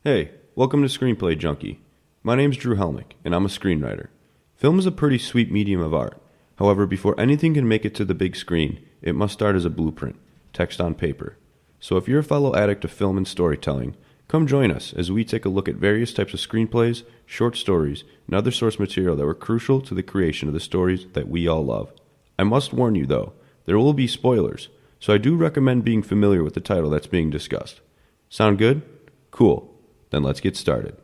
Hey, welcome to Screenplay Junkie. My name's Drew Hellmich, and I'm a screenwriter. Film is a pretty sweet medium of art. However, before anything can make it to the big screen, it must start as a blueprint, text on paper. So if you're a fellow addict of film and storytelling, come join us as we take a look at various types of screenplays, short stories, and other source material that were crucial to the creation of the stories that we all love. I must warn you, though, there will be spoilers, so I do recommend being familiar with the title that's being discussed. Sound good? Cool. Then let's get started.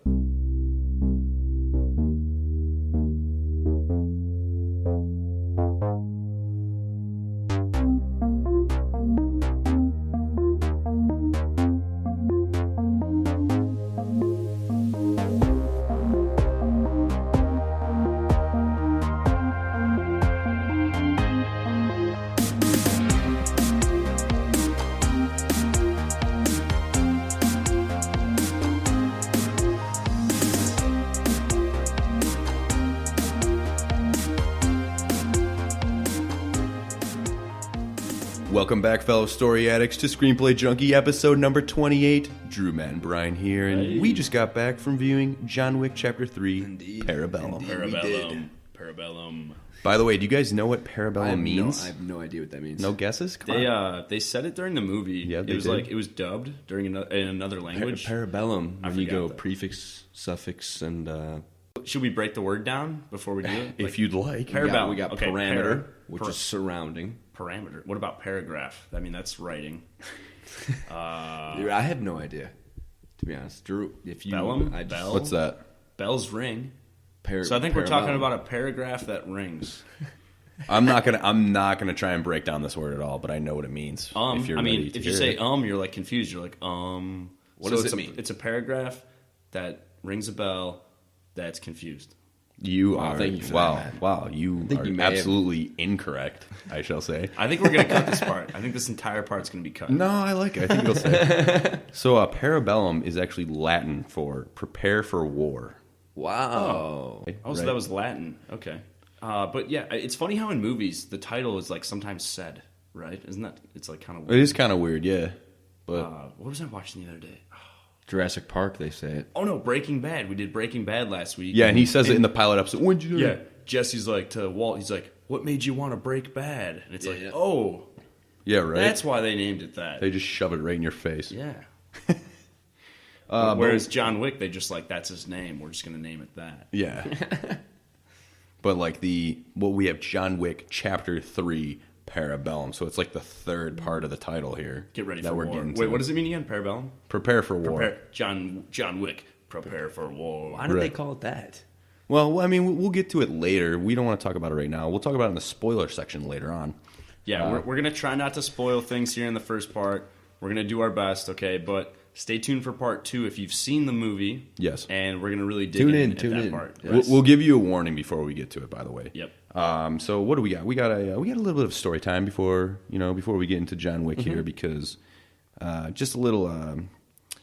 Welcome back, fellow story addicts, to Screenplay Junkie, episode number 28. Drew, Matt, and Bryan here, and we just got back from viewing John Wick Chapter 3, Parabellum. Parabellum. By the way, do you guys know what Parabellum means? I have no idea what that means. No guesses? They said it during the movie. Yeah, it was like it was dubbed during in another language. Parabellum. When you go that. prefix, suffix, and Should we break the word down before we do it? If you'd like. Parabellum. we got Okay, parameter, which is surrounding. Parameter. What about paragraph? I mean, that's writing. Dude, I have no idea, to be honest. Drew, if you Bellum? bell, What's that? Bells ring. So I think we're talking about a paragraph that rings. I'm not gonna try and break down this word at all, but I know what it means. If you say you're like confused. You're like What does it mean? It's a paragraph that rings a bell that's confused. You are. Thank you for that. Wow, you think are you may absolutely incorrect, I shall say. I think we're going to cut this part. I think this entire part's going to be cut. No, I like it. I think it'll stay. So, Parabellum is actually Latin for prepare for war. Wow. Oh, so that was Latin. Okay. But yeah, it's funny how in movies the title is like sometimes said, right? Isn't that? It's like kind of weird. It is kind of weird, yeah. But what was I watching the other day? Jurassic Park, they say it. Oh no, Breaking Bad. We did Breaking Bad last week. yeah, and he says it in the pilot episode. When'd you do Yeah, it? Jesse's like to Walt. He's like, "What made you want to break bad?" And it's like, Yeah. "Oh, Yeah, right. that's why they named it that." They just shove it right in your face. Yeah. Whereas John Wick, they just like, that's his name. We're just going to name it that. Yeah. But like we have John Wick Chapter 3 Parabellum, so it's like the third part of the title here. Get ready that for we're war. getting Wait, to. what does it mean again? Parabellum? Prepare for war. John Wick, prepare for war. Why did Right. they call it that? Well, I mean, we'll get to it later. We don't want to talk about it right now. We'll talk about it in the spoiler section later on. Yeah, we're going to try not to spoil things here in the first part. We're going to do our best, okay? But stay tuned for part 2 if you've seen the movie. Yes. And we're going to really dig Tune in in, at tune that in. part. Yes. We'll give you a warning before we get to it, by the way. Yep. So what do we got? We got a little bit of story time before we get into John Wick here, because just a little.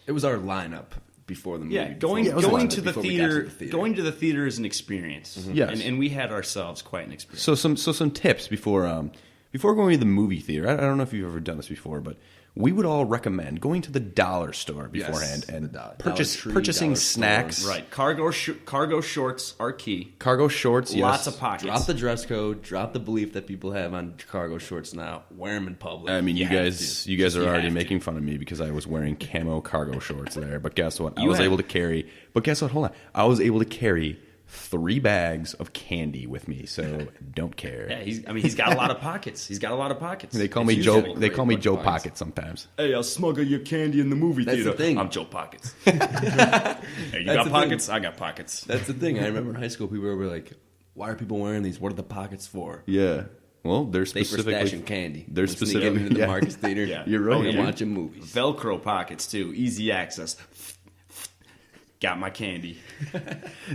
It was our lineup before the movie. Yeah, going to the theater. Going to the theater is an experience. Yes. And we had ourselves quite an experience. So some tips before going to the movie theater. I don't know if you've ever done this before, but we would all recommend going to the dollar store beforehand and purchasing snacks. Right. Cargo shorts are key. Cargo shorts, yes. Lots of pockets. Drop the dress code. Drop the belief that people have on cargo shorts now. Wear them in public. I mean, you guys are already have to. making fun of me because I was wearing camo cargo shorts there. But guess what? I was have- able to carry. But guess what? Hold on. I was able to carry 3 bags of candy with me, so don't care. Yeah, he's got a lot of pockets. They call me It's Joe. usually They call me great Joe pockets. Pocket sometimes. Hey, I'll smuggle your candy in the movie That's theater. the thing. I'm Joe Pockets. Hey, you That's got the pockets? thing. I got pockets. That's the thing. I remember in high school, people were like, "Why are people wearing these? What are the pockets for?" Yeah. Well, they're They for specifically stashing candy. They're When sneaking specifically into the yeah. Marcus Theater. Yeah. You're right. And dude. watching movies. Velcro pockets too. Easy access. Got my candy.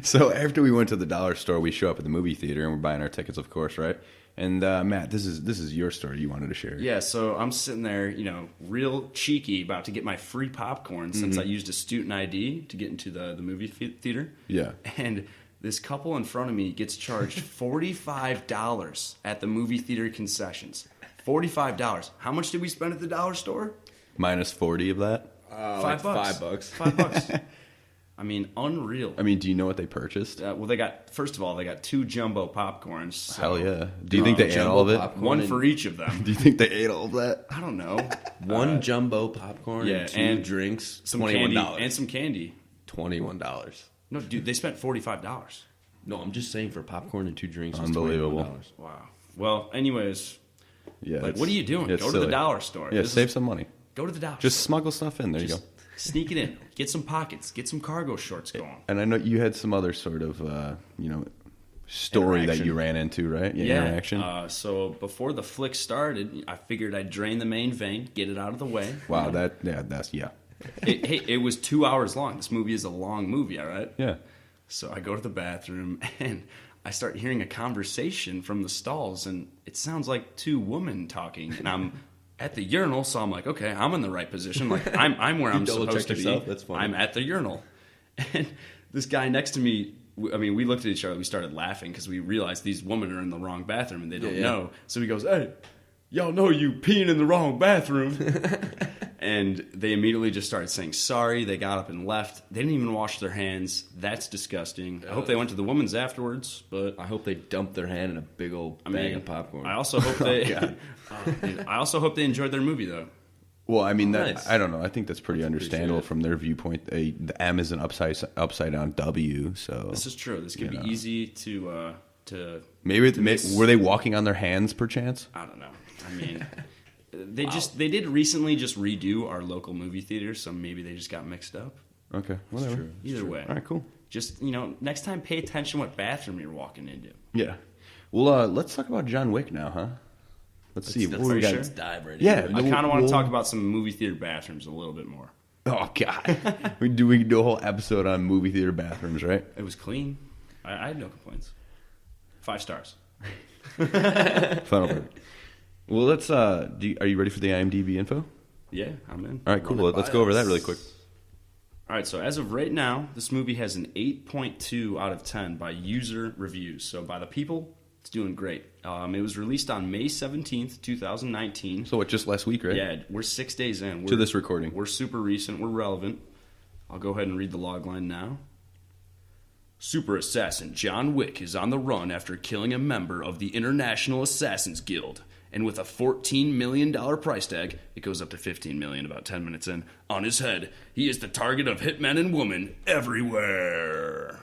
So after we went to the dollar store, we show up at the movie theater and we're buying our tickets, of course, right? And Matt, this is your story you wanted to share. Yeah, so I'm sitting there, real cheeky, about to get my free popcorn since I used a student ID to get into the movie theater. Yeah. And this couple in front of me gets charged $45 at the movie theater concessions. $45. How much did we spend at the dollar store? Minus 40 of that. $5. $5. $5. I mean, unreal. I mean, do you know what they purchased? Well, they got 2 jumbo popcorns. So, Hell yeah. Do you think they ate all of it? One for each of them. Do you think they ate all of that? I don't know. One jumbo popcorn and 2 drinks, some $21. candy, and some candy. $21. No, dude, they spent $45. No, I'm just saying for popcorn and 2 drinks. Unbelievable. $21. Wow. Well, anyways, Yeah. like, what are you doing? Go to the dollar store. Yeah, save some money. Go to the dollar Just store. smuggle stuff in. There you go. Sneak it in. Get some pockets. Get some cargo shorts going. And I know you had some other sort of, story that you ran into, right? Yeah. Interaction. So before the flick started, I figured I'd drain the main vein, get it out of the way. Wow, It was 2 hours long. This movie is a long movie, all right? Yeah. So I go to the bathroom, and I start hearing a conversation from the stalls, and it sounds like 2 women talking, and I'm at the urinal, so I'm like, okay, I'm in the right position. Like, I'm where I'm supposed to be. That's funny. I'm at the urinal. And this guy next to me, I mean, we looked at each other, we started laughing because we realized these women are in the wrong bathroom and they don't know. So he goes, hey, y'all know you peeing in the wrong bathroom. And they immediately just started saying sorry. They got up and left. They didn't even wash their hands. That's disgusting. I hope they went to the women's afterwards, but I hope they dumped their hand in a big old bag of popcorn. I also hope they I also hope they enjoyed their movie though. Well, I mean, Nice. I don't know. I think that's pretty understandable from their viewpoint. The M is an upside down W, so This is true. This could be easy to maybe were they walking on their hands perchance? I don't know. I mean, they did recently just redo our local movie theater, so maybe they just got mixed up. Okay, whatever. true. Either way, All right, cool. just next time pay attention what bathroom you're walking into. Yeah. Well, let's talk about John Wick now, huh? Let's see. What we got? sure? Let's dive right Yeah. into I it. kind of want to talk about some movie theater bathrooms a little bit more. Oh God, we can do a whole episode on movie theater bathrooms, right? It was clean. I had no complaints. 5 stars. Final verdict. Well, let's. Are you ready for the IMDb info? Yeah, I'm in. All right, cool. Let's go over that really quick. All right, so as of right now, this movie has an 8.2 out of 10 by user reviews. So by the people, it's doing great. It was released on May 17th, 2019. So what? Just last week, right? Yeah, we're 6 days in. To this recording. We're super recent. We're relevant. I'll go ahead and read the log line now. Super assassin John Wick is on the run after killing a member of the International Assassins Guild. And with a $14 million price tag, it goes up to $15 million about 10 minutes in, on his head, he is the target of hitmen and women everywhere.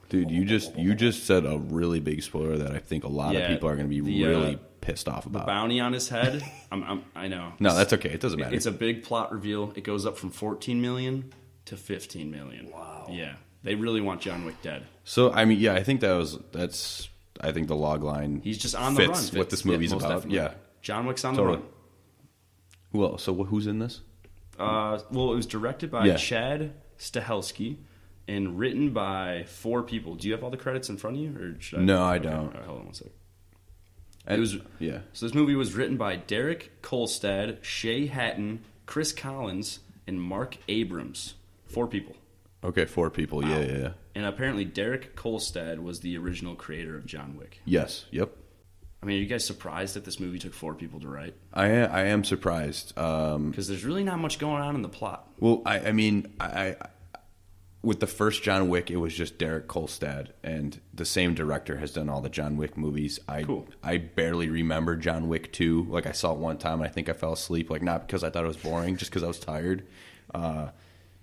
Dude, you just said a really big spoiler that I think a lot of people are going to be really pissed off about. The bounty on his head, I know. No, that's okay. It doesn't matter. It's a big plot reveal. It goes up from $14 million to $15 million. Wow. Yeah, they really want John Wick dead. So I mean, yeah, I think that's. I think the log line. He's just on the run. fits what this movie's most about. definitely. Yeah, John Wick's on totally. the run. Who else? So who's in this? Well, it was directed by Chad Stahelski and written by 4 people. Do you have all the credits in front of you, or should I? No, I Okay. don't. All right, hold on one second. Yeah. So this movie was written by Derek Kolstad, Shay Hatton, Chris Collins, and Mark Abrams. 4 people. Okay, 4 people. Wow. Yeah. And apparently Derek Kolstad was the original creator of John Wick. Yes. Yep. I mean, are you guys surprised that this movie took 4 people to write? I am surprised. Because there's really not much going on in the plot. Well, I mean, with the first John Wick, it was just Derek Kolstad, and the same director has done all the John Wick movies. Cool. I barely remember John Wick 2. Like, I saw it one time, and I think I fell asleep. Like, not because I thought it was boring, just because I was tired.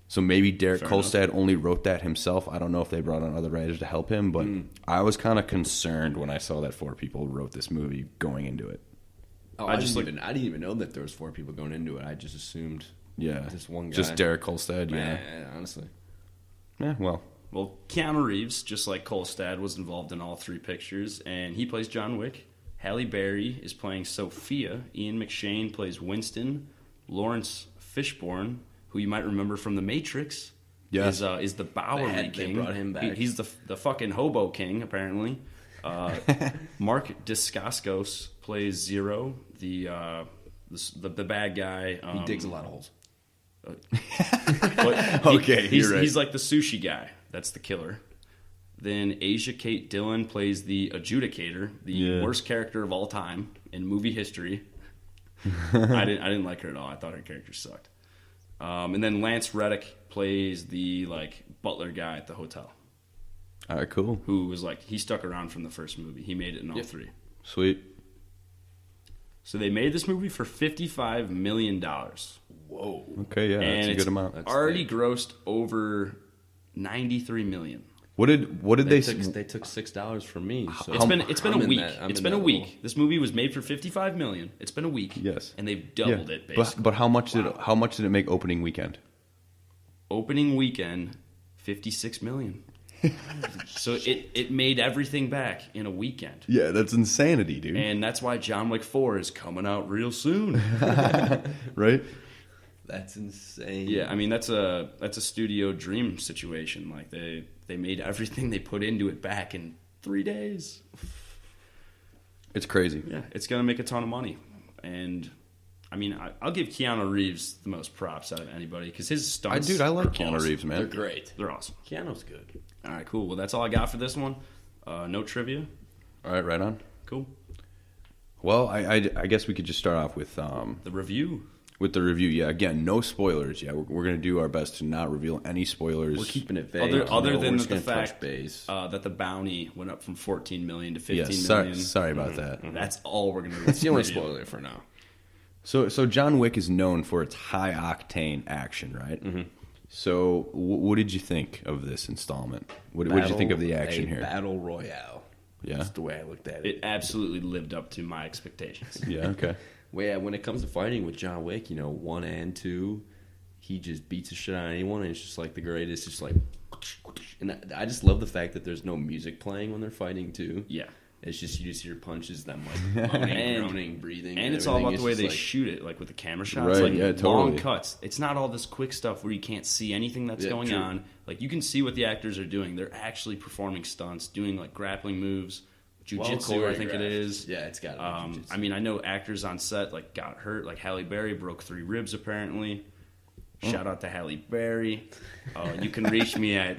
So maybe Derek Kolstad only wrote that himself. I don't know if they brought on other writers to help him, but I was kind of concerned when I saw that 4 people wrote this movie going into it. Oh, I didn't even know that there was 4 people going into it. I just assumed just one guy. Just Derek Kolstad, Yeah, honestly. Yeah, well. Well, Keanu Reeves, just like Kolstad, was involved in all 3 pictures, and he plays John Wick. Halle Berry is playing Sophia. Ian McShane plays Winston. Lawrence Fishburne, who you might remember from The Matrix, is the Bowery King. They brought him back. He's the fucking hobo king, apparently. Mark Dacascos plays Zero, the bad guy. He digs a lot of holes. Okay, you're right. He's like the sushi guy. That's the killer. Then Asia Kate Dillon plays the adjudicator, the worst character of all time in movie history. I didn't like her at all. I thought her character sucked. And then Lance Reddick plays the butler guy at the hotel. All right, cool. Who was he stuck around from the first movie. He made it in all three. Sweet. So they made this movie for $55 million. Whoa. Okay, yeah, and that's a it's good amount. already grossed over $93 million. What did they say? They took $6 from me. So It's been a week. It's been a week. This movie was made for $55 million. It's been a week. Yes. And they've doubled it basically. But how much did it make opening weekend? Opening weekend, $56 million. So it made everything back in a weekend. Yeah, that's insanity, dude. And that's why John Wick 4 is coming out real soon. Right? That's insane. Yeah, I mean that's a studio dream situation. They made everything they put into it back in 3 days. It's crazy. Yeah, it's gonna make a ton of money, and I mean I'll give Keanu Reeves the most props out of anybody because his stunts. I like are Keanu awesome. Reeves, man. They're great. They're awesome. Keanu's good. All right, cool. Well, that's all I got for this one. No trivia. All right, right on. Cool. Well, I guess we could just start off with The review. With the review, yeah. Again, no spoilers. Yeah, we're going to do our best to not reveal any spoilers. We're keeping it vague. Other than the fact that the bounty went up from 14 million to 15 million. Sorry about that. That's all we're going to do. It's the only spoiler for now. So John Wick is known for its high octane action, right? Mm-hmm. So what did you think of this installment? What did you think of the action here? Battle royale. Yeah, that's the way I looked at it. It absolutely lived up to my expectations. Yeah, okay. Well, yeah, when it comes to fighting with John Wick, 1 and 2, he just beats the shit out of anyone, and it's just the greatest. Just and I just love the fact that there's no music playing when they're fighting too. Yeah, it's just you just hear punches, them moaning, groaning, breathing, and it's all about the way they shoot it, with the camera shots, right? Yeah, totally. Long cuts. It's not all this quick stuff where you can't see anything that's going on. You can see what the actors are doing. They're actually performing stunts, doing grappling moves. Jiu-jitsu, I think it is. Yeah, it's got to be jiu-jitsu. I mean, I know actors on set got hurt. Halle Berry broke 3 ribs apparently. Shout out to Halle Berry. You can reach me at.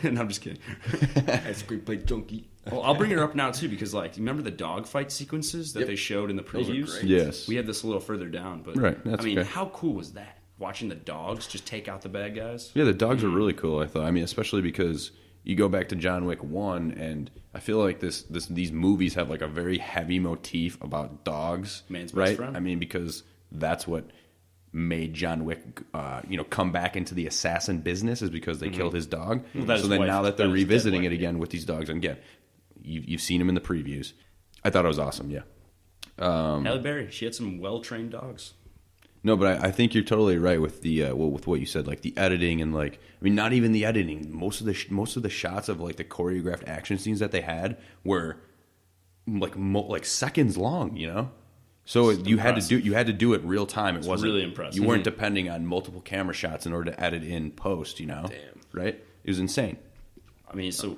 No, I'm just kidding. Screenplay junkie. Well, I'll bring her up now too because you remember the dog fight sequences that they showed in the previews? Those are great. Yes, we had this a little further down, but right. That's okay. How cool was that? Watching the dogs just take out the bad guys. Yeah, the dogs are really cool. I thought. I mean, especially because you go back to John Wick 1, and I feel like these movies have a very heavy motif about dogs. Man's right? best friend. I mean, because that's what made John Wick, come back into the assassin business is because they killed his dog. Well, so then now that they're revisiting it again with these dogs, and again, you've seen them in the previews. I thought it was awesome. Yeah. Halle Berry, she had some well-trained dogs. No, but I think you're totally right with the with what you said, the editing and not even the editing. Most of the shots of the choreographed action scenes that they had were seconds long, So you had to do it real time. It wasn't really impressive. You weren't depending on multiple camera shots in order to edit in post. Damn. Right? It was insane. I mean, so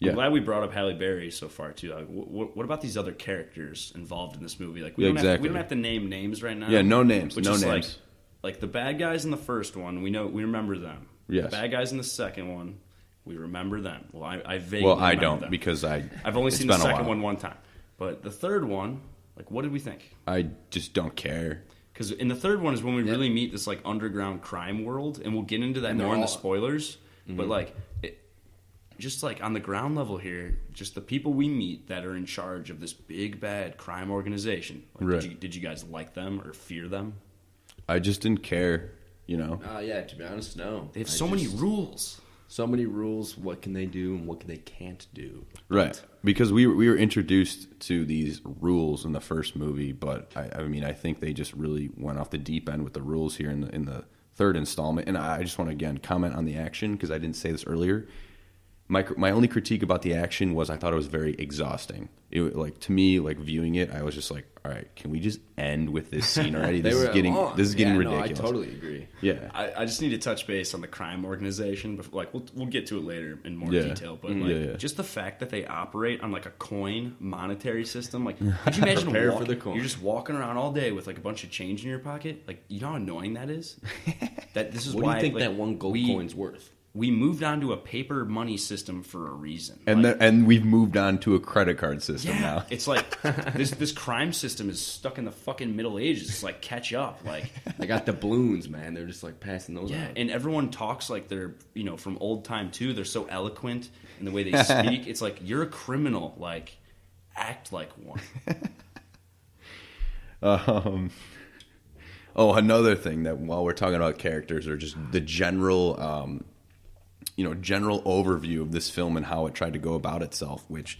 Yeah. I'm glad we brought up Halle Berry so far too. What about these other characters involved in this movie? We don't have to name names right now. Yeah, no names. Which No is names. Like the bad guys in the first one, we remember them. Yes. The bad guys in the second one, we remember them. Well, I vaguely Well, I remember don't them. because I've only seen the second one time. But the third one, what did we think? I just don't care. Because in the third one is when we really meet this underground crime world, and we'll get into that more in the spoilers. Mm-hmm. But just on the ground level here, just the people we meet that are in charge of this big bad crime organization. Right. Did you guys like them or fear them? I just didn't care. Yeah, to be honest, no. They have so many rules. So many rules. What can they do and what they can't do? Right. Because we were introduced to these rules in the first movie, but I think they just really went off the deep end with the rules here in the third installment. And I just want to again comment on the action because I didn't say this earlier. My only critique about the action was I thought it was very exhausting. It to me, viewing it, I was just all right, can we just end with this scene already? This is getting ridiculous. I totally agree. Yeah, I just need to touch base on the crime organization, but we'll get to it later in more detail. But just the fact that they operate on a coin monetary system, could you imagine for the coin. You're just walking around all day with a bunch of change in your pocket? You know how annoying that is. That this is what why do you think that one gold coin's worth? we moved on to a paper money system for a reason. And we've moved on to a credit card system now. It's like this crime system is stuck in the fucking Middle Ages. It's like catch up. Like They got doubloons, man. They're just like passing those out. and everyone talks like they're from old time too. They're so eloquent in the way they speak. It's like you're a criminal. Like act like one. Another thing that while we're talking about characters or just the general general overview of this film and how it tried to go about itself, which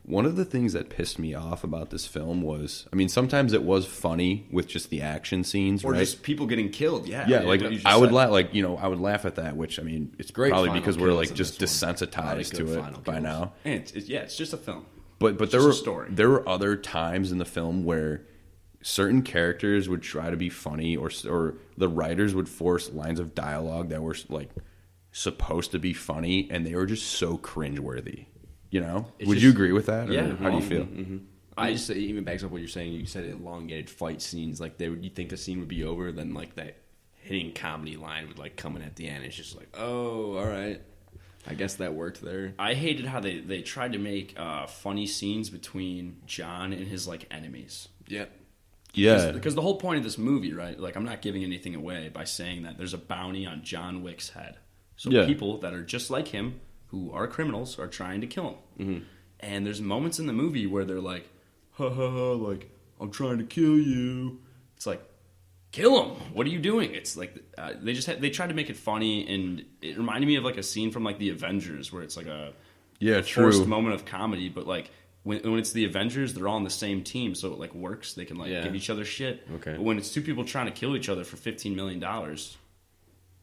one of the things that pissed me off about this film was, I mean, sometimes it was funny with just the action scenes, Or right? just people getting killed. Yeah. Yeah, like I would laugh at that, which I mean, it's Great probably final because we're kills like in just this one. desensitized to it by kills. now. And it's just a film. But It's there just were a story. there were other times in the film where certain characters would try to be funny, or the writers would force lines of dialogue that were like supposed to be funny, and they were just so cringeworthy. Would you agree with that? Or Yeah. How do you feel? I just say, even backs up what you're saying. You said elongated fight scenes. Like you think the scene would be over, then like that hitting comedy line would like come in at the end. It's just like, oh, all right. I guess that worked there. I hated how they tried to make funny scenes between John and his like enemies. Yep. Yeah. Because the whole point of this movie, right? Like, I'm not giving anything away by saying that there's a bounty on John Wick's head. So Yeah. people that are just like him, who are criminals, are trying to kill him. Mm-hmm. And there's moments in the movie where they're like, ha ha ha, like, I'm trying to kill you. It's like, kill him. What are you doing? It's like, they tried to make it funny, and it reminded me of like a scene from like the Avengers where it's like a forced moment of comedy, but like, when it's the Avengers, they're all on the same team, so it like works. They can like give each other shit. Okay. But when it's two people trying to kill each other for $15 million,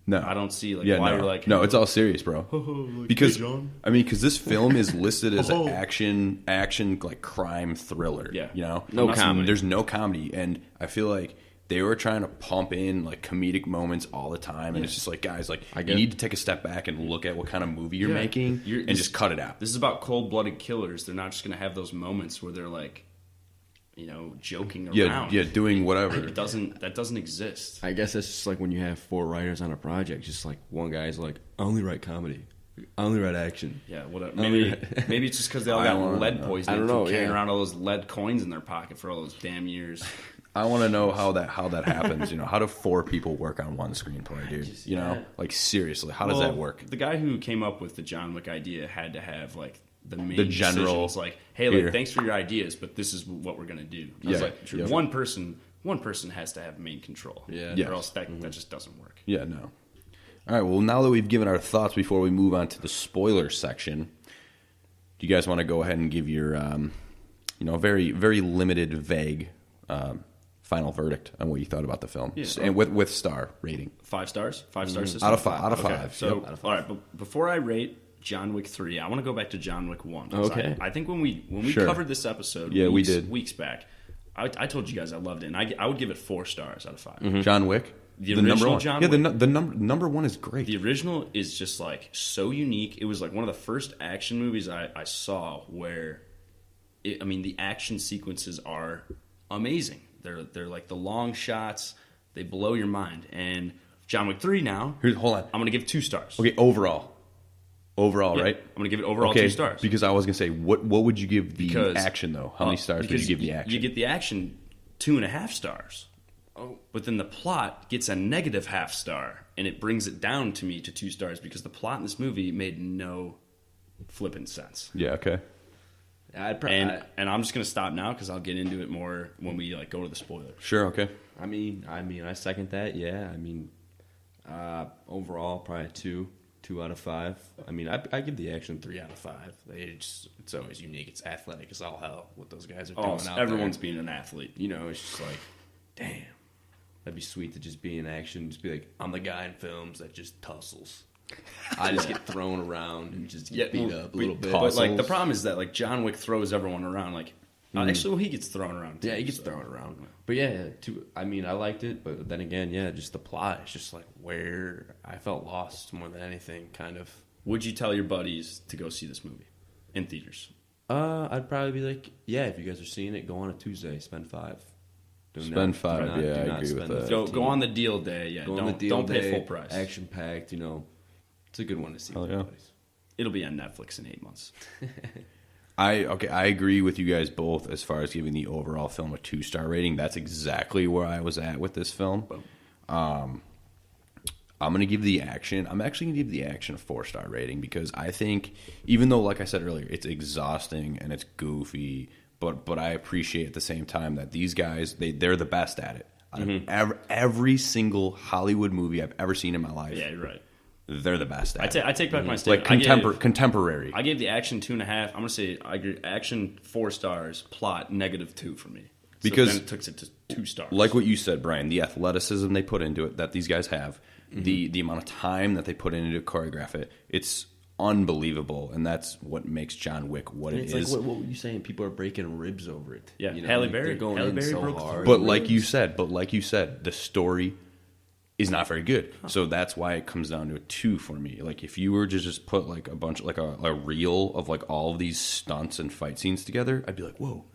No, I don't see like no. why you're like No, it's all serious, bro. like, Because hey, John. I mean, because this film is listed as an action like crime thriller. Yeah. No comedy. There's no comedy, and I feel like they were trying to pump in like comedic moments all the time, and it's just like, guys, like you need to take a step back and look at what kind of movie you're making, and just cut it out. This is about cold-blooded killers. They're not just going to have those moments where they're like, joking around. Yeah, doing whatever. That doesn't exist. I guess it's just like when you have 4 writers on a project. Just like one guy's like, I only write comedy. I only write action. Yeah, whatever. Maybe it's just because they all got lead poisoning. I don't know. Carrying around all those lead coins in their pocket for all those damn years. I want to know how that happens. How do 4 people work on one screenplay, dude? Like seriously, how does that work? The guy who came up with the John Wick idea had to have like the general decisions, like, hey, like, thanks for your ideas, but this is what we're gonna do. I was like, one person has to have main control. Yeah. Or else that just doesn't work. Yeah, no. All right, well, now that we've given our thoughts before we move on to the spoiler section, do you guys want to go ahead and give your, very, very limited, vague final verdict on what you thought about the film? Yeah. And with star rating. 5 stars? 5 star system? Out of 5. Out of 5. Okay. So, all right, but before I rate John Wick 3, I want to go back to John Wick 1. Okay. I think when we covered this episode weeks back, I told you guys I loved it, and I would give it 4 stars out of 5. Mm-hmm. John Wick? The number original one. John Yeah, Wick. the number 1 is great. The original is just like so unique. It was like one of the first action movies I saw where, the action sequences are amazing. They're like the long shots. They blow your mind. And John Wick 3 now, Hold on. I'm going to give 2 stars. Okay, overall, Yeah, right? I'm going to give it overall 2 stars. Because I was going to say, what would you give the action, though? How many stars would you give the action? You get the action 2.5 stars. Oh. But then the plot gets a -0.5 star, and it brings it down to me to 2 stars because the plot in this movie made no flippant sense. Yeah, okay. And I'm just going to stop now because I'll get into it more when we go to the spoilers. Sure, okay. I mean, I second that. Yeah, overall probably 2 out of 5. I give the action 3 out of 5. It's always unique. It's athletic as all hell what those guys are doing out there. Everyone's being an athlete. It's just like, damn, that'd be sweet to just be in action. Just be like, I'm the guy in films that just tussles. I just get thrown around and just get beat up a little bit. But the problem is that John Wick throws everyone around. Actually, he gets thrown around too. Yeah, he gets thrown around. But yeah, I liked it. But then again, yeah, just the plot. It's just like where I felt lost more than anything, kind of. Would you tell your buddies to go see this movie in theaters? I'd probably be like, yeah, if you guys are seeing it, go on a Tuesday, spend 5. Spend 5, I agree with that. Go on the deal day, yeah. Don't pay full price. Action packed, It's a good one to see. Oh, yeah. It'll be on Netflix in 8 months. I agree with you guys both as far as giving the overall film a 2-star rating. That's exactly where I was at with this film. I'm going to give the action. I'm actually going to give the action a 4-star rating because I think, even though, like I said earlier, it's exhausting and it's goofy, but I appreciate at the same time that these guys they're the best at it. Every single Hollywood movie I've ever seen in my life. Yeah, you're right. They're the best at it. I take back my statement. Like contemporary. I gave the action 2.5. I'm going to say I give action 4 stars, plot -2 for me. Because then it took it to 2 stars. Like what you said, Brian, the athleticism they put into it, that these guys have, the amount of time that they put into choreograph it, it's unbelievable, and that's what makes John Wick what it is. It's like what were you saying? People are breaking ribs over it. Yeah, you know, Halle like, Berry. They're going Halle in Berry so broke hard. But like you said, the story is not very good. So that's why it comes down to a 2 for me. Like if you were to just put like a bunch, like a reel of like all of these stunts and fight scenes together, I'd be like, whoa,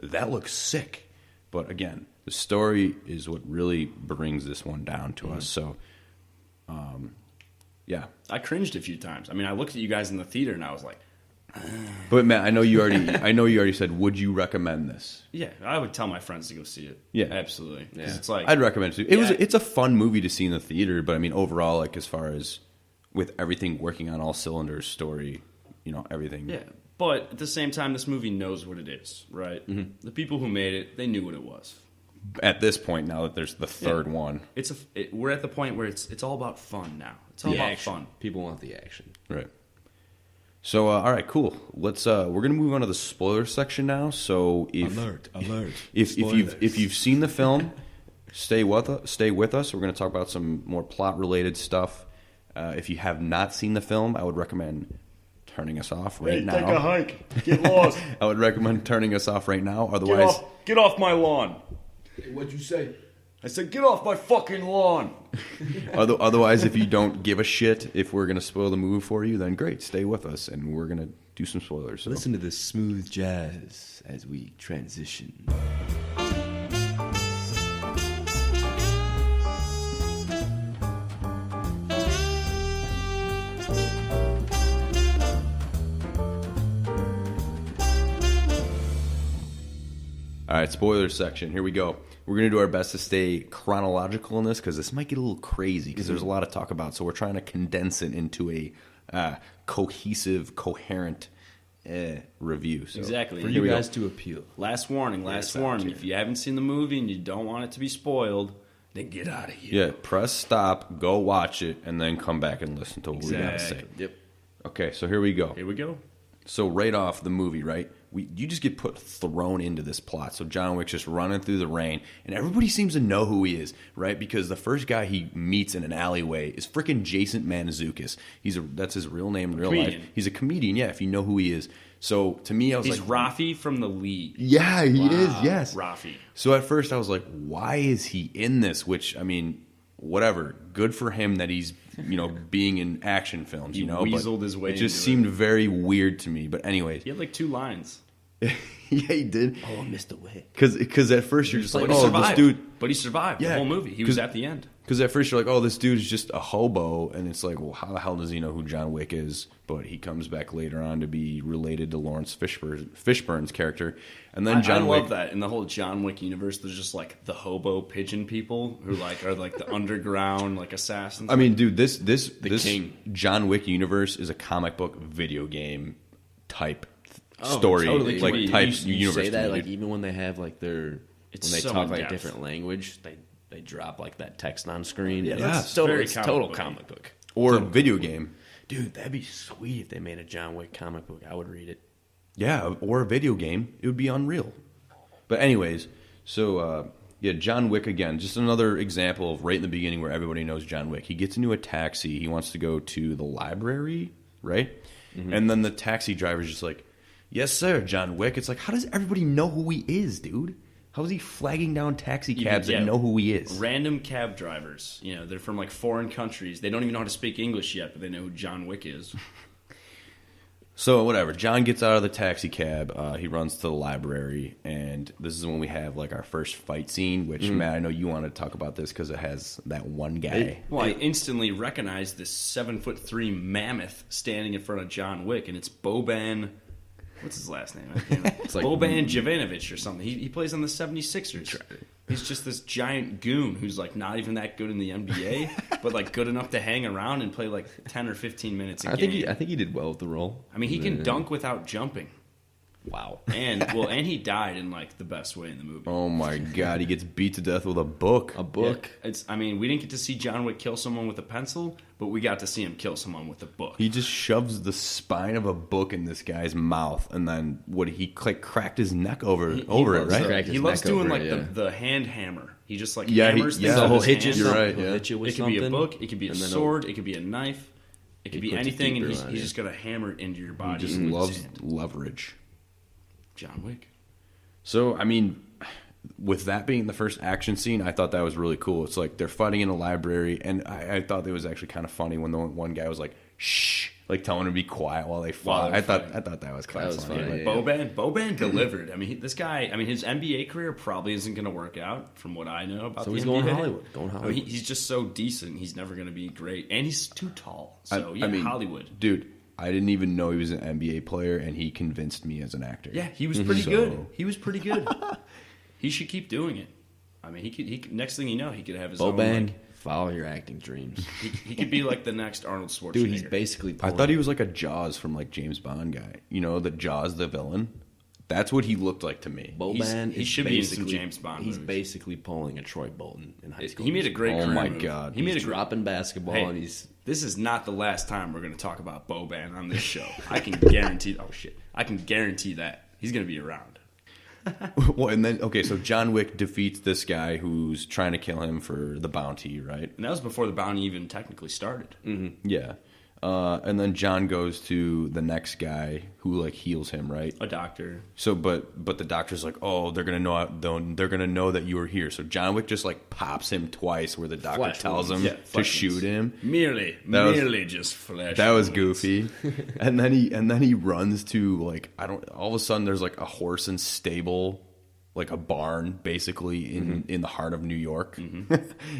that looks sick. But again, the story is what really brings this one down to us. So, yeah. I cringed a few times. I mean, I looked at you guys in the theater and I was like, But Matt, I know you already said, would you recommend this? yeah, I would tell my friends to go see it. Yeah. Absolutely. 'Cause Yeah. it's like I'd recommend it too. It's a fun movie to see in the theater, but I mean overall, like as far as with everything working on all cylinders, story, everything. yeah. But at the same time, this movie knows what it is, right? The people who made it, they knew what it was. At this point, now that there's the third one, We're at the point where it's all about fun now. It's all The about action. fun. People want the action. right? So, all right, cool. Let's. We're gonna move on to the spoiler section now. So, Alert! if you've seen the film, stay with us. We're gonna talk about some more plot related stuff. If you have not seen the film, I would recommend turning us off right now. Take a hike. Get lost. I would recommend turning us off right now. Otherwise, Get off my lawn. What'd you say? I said, get off my fucking lawn. otherwise, if you don't give a shit if we're gonna spoil the movie for you, then great, stay with us, and we're gonna do some spoilers. So. Listen to this smooth jazz as we transition. All right, spoilers section. Here we go. We're going to do our best to stay chronological in this because this might get a little crazy because there's a lot to talk about. So we're trying to condense it into a cohesive, coherent review. So Exactly. For Here you we guys go. to appeal. Last warning. If you haven't seen the movie and you don't want it to be spoiled, then get out of here. Yeah, press stop, go watch it, and then come back and listen to what we got to say. Exactly. Yep. Okay, so here we go. Here we go. So right off the movie, right, you just get thrown into this plot. So John Wick's just running through the rain, and everybody seems to know who he is, right? Because the first guy he meets in an alleyway is freaking Jason Mantzoukas. That's his real name in real life. He's a comedian, yeah, if you know who he is. So to me, I was He's like... Rafi from The League. Yeah, he is, yes. Rafi. So at first I was like, why is he in this? Which, I mean, whatever. Good for him that he's, being in action films, He weaseled his way It just into seemed very weird to me. But anyways. He had like 2 lines. Yeah, he did. Oh, Mr. Wick. Because at first you're just like, But he oh, survived. this dude... But he survived the Yeah, whole movie. He was 'cause- at the end. Because at first you're like, oh, this dude is just a hobo. And it's like, well, how the hell does he know who John Wick is? But he comes back later on to be related to Lawrence Fishburne's character. And then John I Wick... love that. In the whole John Wick universe, there's just like the hobo pigeon people who are like the underground like assassins. I mean, dude, this king. John Wick universe is a comic book video game type story, Totally. like You- type you universe. say that, to me, like dude. even when they have like It's when they so talk like in-depth. different language, they drop like that text on screen. Yeah, that's it's total, very it's comic total book-y. comic book. Or video game. Dude, that'd be sweet if they made a John Wick comic book. I would read it. Yeah, or a video game. It would be unreal. But anyways, so John Wick again. Just another example of right in the beginning where everybody knows John Wick. He gets into a taxi. He wants to go to the library, right? Mm-hmm. And then the taxi driver's just like, "Yes, sir, John Wick." It's like, how does everybody know who he is, dude? How is he flagging down taxi cabs Yeah. and know who he is? Random cab drivers. They're from like foreign countries. They don't even know how to speak English yet, but they know who John Wick is. So whatever, John gets out of the taxi cab. He runs to the library, and this is when we have like our first fight scene. Which Matt, I know you want to talk about this because it has that one guy. Well, I instantly recognized this 7'3" mammoth standing in front of John Wick, and it's Boban. What's his last name? It's like Boban Jovanovic or something. He plays on the 76ers. He's just this giant goon who's like not even that good in the NBA, but like good enough to hang around and play like 10 or 15 minutes a game. I think he did well with the role. I mean, he can dunk without jumping. Wow. And he died in like the best way in the movie. Oh my god, he gets beat to death with a book. A book. Yeah, I mean, we didn't get to see John Wick kill someone with a pencil, but we got to see him kill someone with a book. He just shoves the spine of a book in this guy's mouth, and then he cracked his neck over it, right? He loves doing like the hand hammer. He just like Yeah, hammers he- things yeah. with He'll his hit you. hands. You're right, He'll yeah. hit you with It could be a something, book, it could be a and then sword, it could be a knife, it could He be puts it anything, and deeper on he's you. just gonna hammer it into your body. He just with his loves hand. leverage. John Wick. So, I mean, with that being the first action scene, I thought that was really cool. It's like they're fighting in a library, and I thought it was actually kind of funny when the one guy was like, shh, like telling him to be quiet while they fought. I thought that was kind of funny. funny. Boban delivered. I mean, his NBA career probably isn't going to work out, from what I know about. So the he's NBA. going Hollywood. I mean, he's just so decent. He's never going to be great, and he's too tall. So I mean, Hollywood. Dude, I didn't even know he was an NBA player, and he convinced me as an actor. Yeah, he was pretty good. He was pretty good. He should keep doing it. I mean, he could. Next thing you know, he could have his own. Boban, Like, follow your acting dreams. he could be like the next Arnold Schwarzenegger. Dude, he's basically I thought he was like a Jaws from like James Bond guy. You know, the Jaws, the villain. That's what he looked like to me. Boban he is should be in some basically- James Bond He's movies. basically pulling a Troy Bolton in high school. He made a great Oh career my move. God. He made He's a great. dropping basketball, Hey, and he's this is not the last time we're going to talk about Boban on this show. I can guarantee. Oh shit! I can guarantee that he's going to be around. Well, and then so John Wick defeats this guy who's trying to kill him for the bounty, right? And that was before the bounty even technically started. Yeah. And then John goes to the next guy who like heals him, right? A doctor. So, but the doctor's like, oh, they're gonna know that you were here. So John Wick just like pops him twice, where the doctor Flesh tells wounds. him to flesh shoot wounds. him. Merely just flesh. That was wounds. goofy. and then he runs to like all of a sudden there's like a horse and stable, like a barn basically in the heart of New York.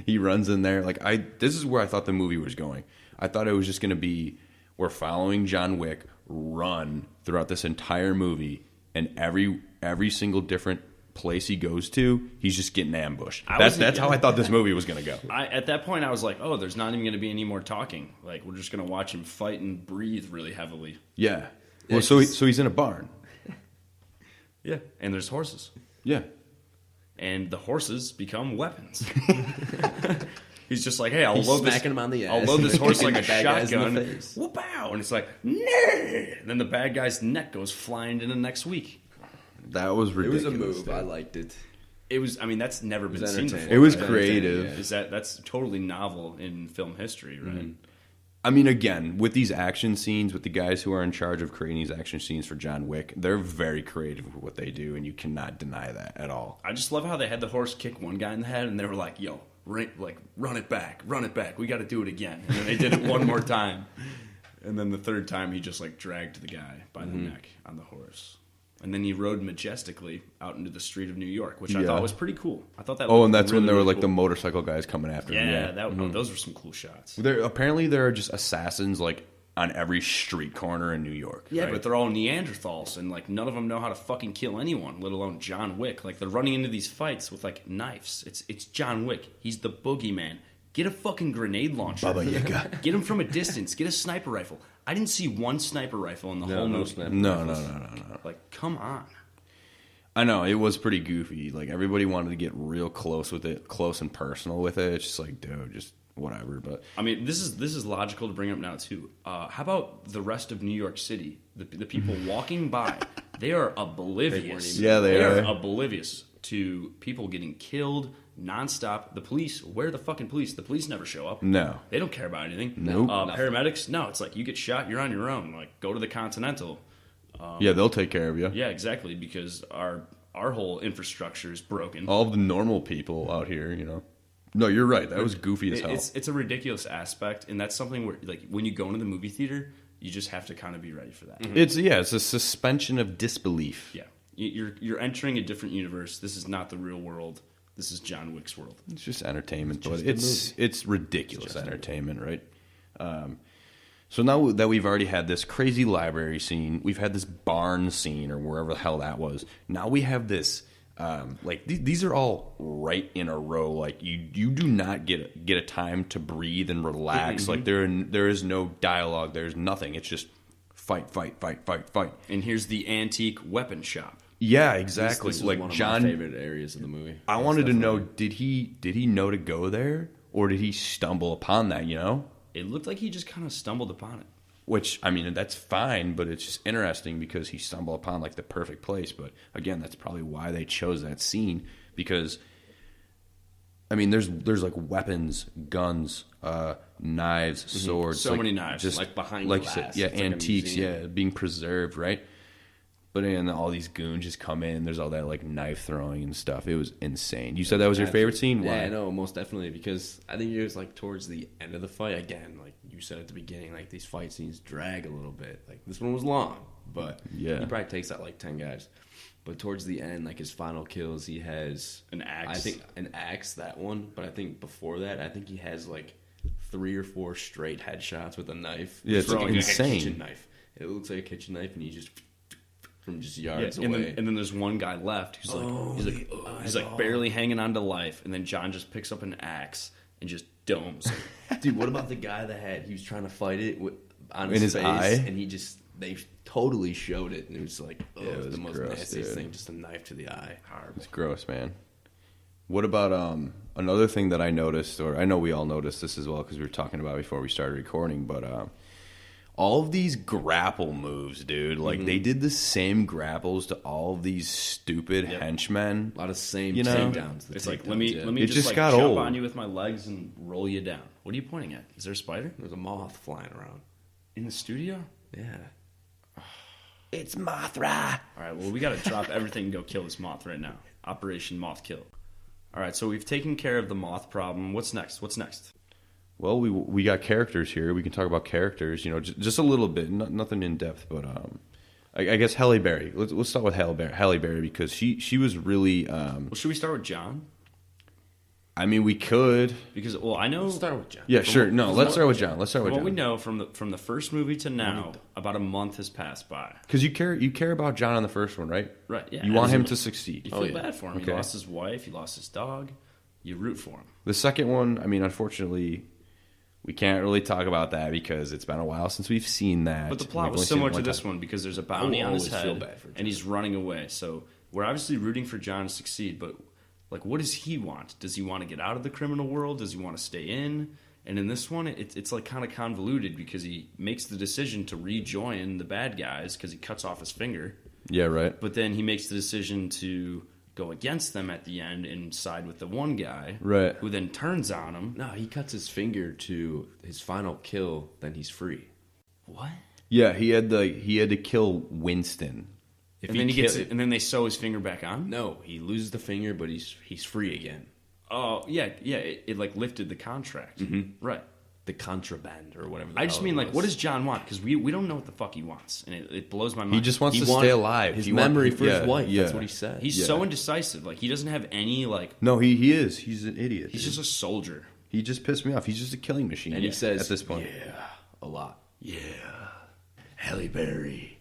He runs in there this is where I thought the movie was going. I thought it was just going to be we're following John Wick run throughout this entire movie, and every single different place he goes to, he's just getting ambushed. That's how I thought this movie was going to go. At that point, I was like, oh, there's not even going to be any more talking. Like, we're just going to watch him fight and breathe really heavily. Yeah. Well, so he's in a barn. Yeah. And there's horses. Yeah. And the horses become weapons. He's just like, hey, I'll He's load this. smacking him on the I'll ass. load this horse like a Kicking the bad guys in the shotgun. face. Whoop-ow! And it's like, nah! And then the bad guy's neck goes flying into next week. That was it ridiculous. was a move. dude. I liked it. It was. I mean, that's never been seen entertaining. before. It was right? creative. That's totally novel in film history, right? I mean, again, with these action scenes, with the guys who are in charge of creating these action scenes for John Wick, they're very creative with what they do, and you cannot deny that at all. I just love how they had the horse kick one guy in the head, and they were like, "Yo, run it back, we got to do it again." And then they did it one more time, and then the third time he just like dragged the guy by the neck on the horse, and then he rode majestically out into the street of New York, which I Yeah. thought was pretty cool. I thought that. Oh, looked and that's when really, there were really like the cool. motorcycle guys coming after him. Yeah, those were some cool shots. Apparently there are just assassins like on every street corner in New York. Yeah, right? but they're all Neanderthals, and like none of them know how to fucking kill anyone, let alone John Wick. Like they're running into these fights with like knives. It's John Wick. He's the boogeyman. Get a fucking grenade launcher. Baba Yaga. Get him from a distance. Get a sniper rifle. I didn't see one sniper rifle in the whole No movie. sniper. No. Like, come on. I know, it was pretty goofy. Like, everybody wanted to get real close with it, close and personal with it. It's just like, dude, just whatever. But I mean, this is logical to bring up now too. How about the rest of New York City? The people walking by, they are oblivious. Yeah, they are. Oblivious to people getting killed nonstop. The police, where are the fucking police? The police never show up. No. They don't care about anything. Nope. Paramedics, no. It's like you get shot, you're on your own. Like go to the Continental. yeah, they'll take care of you. Yeah, exactly. Because our whole infrastructure is broken. All of the normal people out here, you know. No, you're right. That was goofy as hell. It's a ridiculous aspect, and that's something where, like, when you go into the movie theater, You just have to kind of be ready for that. It's a suspension of disbelief. Yeah, you're entering a different universe. This is not the real world. This is John Wick's world. It's just entertainment, but it's ridiculous entertainment, right? So now that we've already had this crazy library scene, we've had this barn scene or wherever the hell that was. Now we have this, these are all right in a row. Like you do not get a time to breathe and relax. Like there is no dialogue. There's nothing. It's just fight. And here's the antique weapon shop. Yeah, exactly. This is like one of John, my favorite areas of the movie. I wanted to know, did he know to go there, or did he stumble upon that? You know, it looked like he just kind of stumbled upon it. Which, I mean, that's fine, but it's just interesting because he stumbled upon like the perfect place. But again, that's probably why they chose that scene, because I mean, there's like weapons, guns, knives, swords, so many knives, just like behind like glass. You said, yeah, It's like a antiques, museum. being preserved, right? But then all these goons just come in. There's all that like knife throwing and stuff. It was insane. You said that was your favorite scene? Why? Yeah, no, most definitely, because I think it was like towards the end of the fight. Again, like you said at the beginning, like these fight scenes drag a little bit. Like this one was long, but Yeah. he probably takes out like 10 guys. But towards the end, like his final kills, he has An axe. I think an axe, that one. But I think before that, I think he has like 3 or 4 straight headshots with a knife. Yeah, it's Throwing like insane. a kitchen knife. It looks like a kitchen knife, and he just from just yards and away. then there's one guy left who's like he's like barely hanging on to life, and then John just picks up an axe and just domes him. Dude, what about the guy he was trying to fight it on In his his face, eye? and they totally showed it, and it was like, it was the most gross, nastiest dude. thing, just a knife to the eye. Horrible. It's gross, man. What about another thing that I noticed, or I know we all noticed this as well because we were talking about it before we started recording, but all of these grapple moves, dude, like they did the same grapples to all of these stupid henchmen. A lot of same You know? takedowns. It's like let me It just just like got jump old. on you with my legs and roll you down. What are you pointing at? Is there a spider There's a moth flying around. in the studio? Yeah. It's Mothra. All right, well, we got to drop everything and go kill this moth right now. Operation Moth Kill. All right, so we've taken care of the moth problem. What's next? Well, we got characters here. We can talk about characters, you know, just a little bit, nothing in depth, but I guess Halle Berry. Let's start with Halle Berry because she was really. Well, should we start with John? I mean, we could. Because I know. Let's start with John. Yeah, sure. No, let's start with John. What we know from the first movie to now, about a month has passed by. Because you care about John on the first one, right? Right. Yeah. You want him absolutely. to succeed. You feel bad for him. Okay. He lost his wife. He lost his dog. You root for him. The second one, I mean, unfortunately, we can't really talk about that because it's been a while since we've seen that. But the plot We've was only seen it similar to one this time. one because there's a bounty on his always feel head, bad for John. and he's running away. So we're obviously rooting for John to succeed. But like, what does he want? Does he want to get out of the criminal world? Does he want to stay in? And in this one, it's like kind of convoluted because he makes the decision to rejoin the bad guys because he cuts off his finger. Yeah, right. But then he makes the decision to go against them at the end and side with the one guy, Right. who then turns on him. No, he cuts his finger to his final kill, then he's free. What? Yeah, he had to kill Winston. If And he then he gets kill- it, and then they sew his finger back on. No, he loses the finger, but he's free again. Oh yeah. It like lifted the contract, right? The contraband or whatever. I just mean like, what does John want? Because we don't know what the fuck he wants, and it blows my mind. He just wants He to wanted stay alive. His He memory want- for yeah, his wife. yeah. That's what he said. He's so indecisive. Like he doesn't have any like. No, he is. He's an idiot. He's just a soldier. He just pissed me off. He's just a killing machine. and he says at this point. "Yeah, a lot." Yeah, Halle Berry,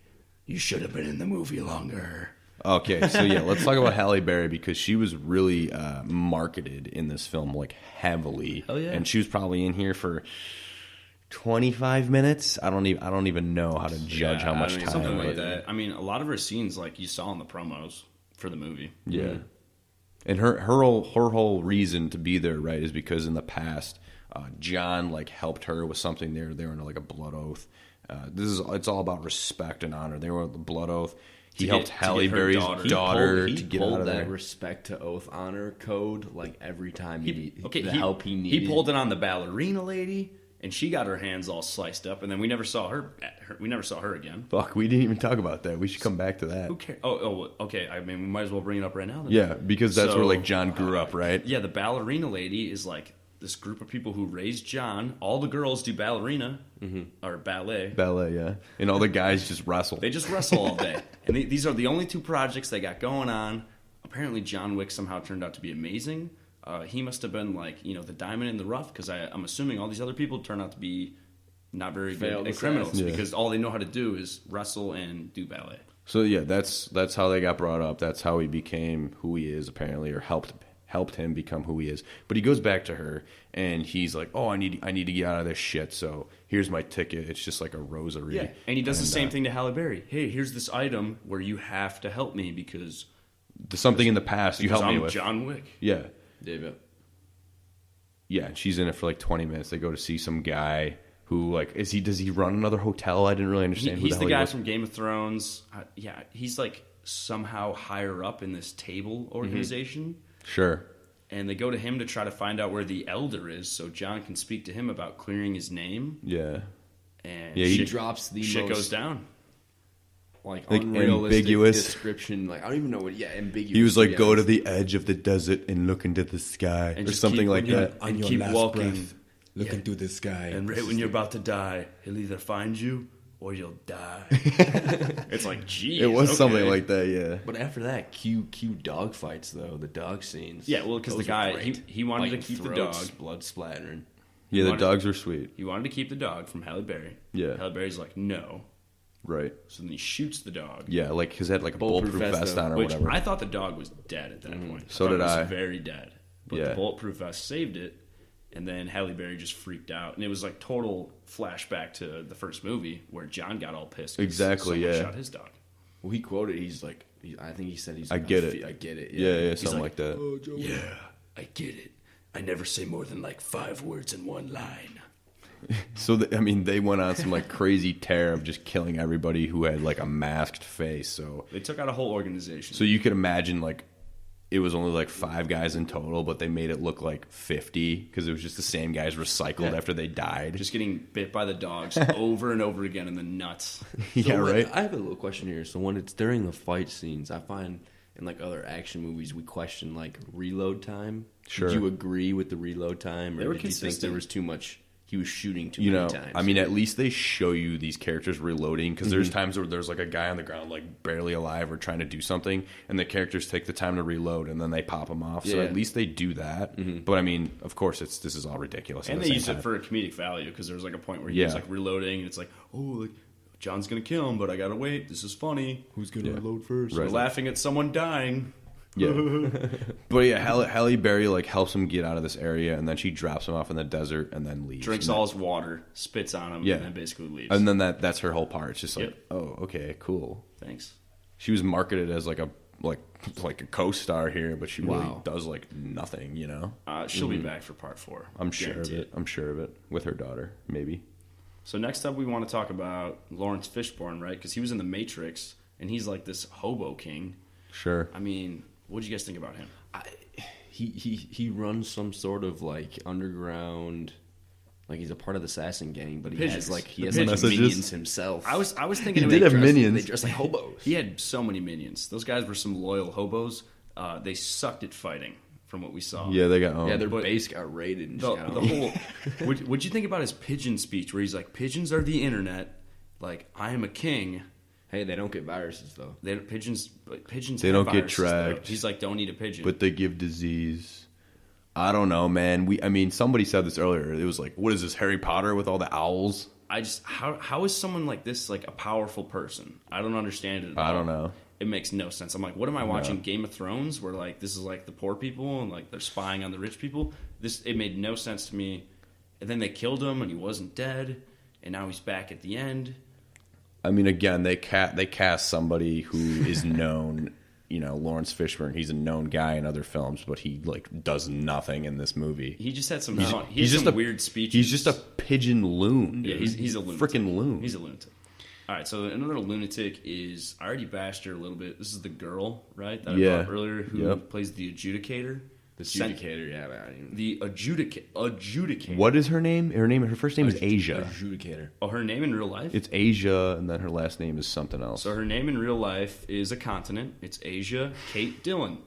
you should have been in the movie longer. Okay, so yeah, let's talk about Halle Berry because she was really marketed in this film like heavily. Hell yeah. And she was probably in here for 25 minutes. I don't even know how to judge how much time. Something but- like that. I mean, a lot of her scenes, like you saw in the promos for the movie. Yeah. And her whole reason to be there, right, is because in the past, John like helped her with something. They were under like a blood oath. It's all about respect and honor. They were the blood oath. He helped to Halle get her Berry's daughter. daughter He to get pulled out of that there. respect to oath honor code like every time the he, help he needed. He pulled it on the ballerina lady, and she got her hands all sliced up, and then we never saw her. We never saw her again. Fuck, we didn't even talk about that. We should come back to that. Who cares? Oh, okay. I mean, we might as well bring it up right now. Then. Yeah, because that's So, where like John grew up, right? Yeah, the ballerina lady is like this group of people who raised John. All the girls do ballerina or ballet. Ballet, yeah. And all the guys just wrestle. They just wrestle all day. And these are the only 2 projects they got going on. Apparently, John Wick somehow turned out to be amazing. He must have been like, the diamond in the rough, because I'm assuming all these other people turn out to be not very good at criminals because all they know how to do is wrestle and do ballet. So yeah, that's how they got brought up. That's how he became who he is, apparently, or helped him become who he is. But he goes back to her, and he's like, "Oh, I need to get out of this shit. So here's my ticket. It's just like a rosary." Yeah, and he does the same thing to Halle Berry. Hey, here's this item where you have to help me because something in the past you helped me with. John Wick. Yeah, David. Yeah, and she's in it for like 20 minutes. They go to see some guy who, like, does he run another hotel? I didn't really understand who he's the hell guy he was. from Game of Thrones. He's like somehow higher up in this table organization. Sure. And they go to him to try to find out where the elder is so John can speak to him about clearing his name. Yeah. And he drops the shit most, goes down. Like unrealistic ambiguous description. Like, I don't even know what. Yeah, ambiguous. He was like, "Go to the edge of the desert and look into the sky," and or something like that. And keep walking, breath, look into the sky. And right when you're about to die, he'll either find you or you'll die. It's like, geez, it was something like that, yeah. But after that, cue dog fights though. The dog scenes. Yeah, well, because the guy he wanted to keep the dog, blood splattering. Yeah, the dogs were sweet. He wanted to keep the dog from Halle Berry. Yeah, Halle Berry's like, no. Right. So then he shoots the dog. Yeah, like his head, like a bulletproof vest on or which whatever. I thought the dog was dead at that point. So did I. It was very dead. But the bulletproof vest saved it, and then Halle Berry just freaked out, and it was like total flashback to the first movie where John got all pissed. Exactly. Yeah. Shot his dog. Well, he quoted. He's like, I think he said he's. I Like, get it. I get it. Yeah, something like that. Oh, Joe. Yeah, I get it. I never say more than like 5 words in one line. So, they went on some like crazy tear of just killing everybody who had like a masked face. So They took out a whole organization. So you could imagine like it was only like 5 guys in total, but they made it look like 50 because it was just the same guys recycled after they died. Just getting bit by the dogs over and over again in the nuts. Yeah, right. I have a little question here. So when it's during the fight scenes, I find in like other action movies we question like reload time. Sure. Did you agree with the reload time, or did you think there was too much? He was shooting too many times. I mean, at least they show you these characters reloading because there's times where there's like a guy on the ground like barely alive or trying to do something, and the characters take the time to reload and then they pop him off. So at least they do that. But I mean, of course, this is all ridiculous. And they use it for a comedic value because there was like a point where he was like reloading, and it's like, oh, like John's gonna kill him, but I gotta wait. This is funny. Who's gonna reload first? We're laughing at someone dying. Yeah, but yeah, Halle Berry like helps him get out of this area, and then she drops him off in the desert, and then leaves. Drinks all his water, spits on him, and then basically leaves. And then that's her whole part. It's just like, oh, okay, cool. Thanks. She was marketed as like a co-star here, but she really does like nothing, you know. She'll be back for part 4. I'm sure of it. I'm sure of it with her daughter, maybe. So next up, we want to talk about Lawrence Fishburne, right? Because he was in The Matrix, and he's like this hobo king. Sure. I mean, what did you guys think about him? He runs some sort of like underground, like he's a part of the assassin gang, but he has like minions himself. I was thinking he did have minions. They dress like hobos. He had so many minions. Those guys were some loyal hobos. They sucked at fighting, from what we saw. Yeah, they got their base got raided. And the whole. What'd you think about his pigeon speech, where he's like, "Pigeons are the internet. Like I am a king." Hey, they don't get viruses though. Pigeons. They don't get viruses, tracked. Though. He's like, don't eat a pigeon. But they give disease. I don't know, man. Somebody said this earlier. It was like, what is this, Harry Potter with all the owls? How is someone like this like a powerful person? I don't understand it at all. I don't know. It makes no sense. I'm like, what am I watching? Game of Thrones, where like this is like the poor people and like they're spying on the rich people. It made no sense to me. And then they killed him, and he wasn't dead, and now he's back at the end. I mean, again, they cast somebody who is known. You know, Lawrence Fishburne. He's a known guy in other films, but he like does nothing in this movie. He just had some fun. He's just some weird speeches. He's just a pigeon loon. Dude. Yeah, he's a lunatic. Freaking loon. He's a lunatic. All right, so another lunatic is, I already bashed her a little bit. This is the girl, right? That I brought up earlier, who plays the adjudicator. The adjudicator, The adjudicator. What is her name? Her first name is Asia. Adjudicator. Oh, her name in real life? It's Asia, and then her last name is something else. So her name in real life is a continent. It's Asia Kate Dillon.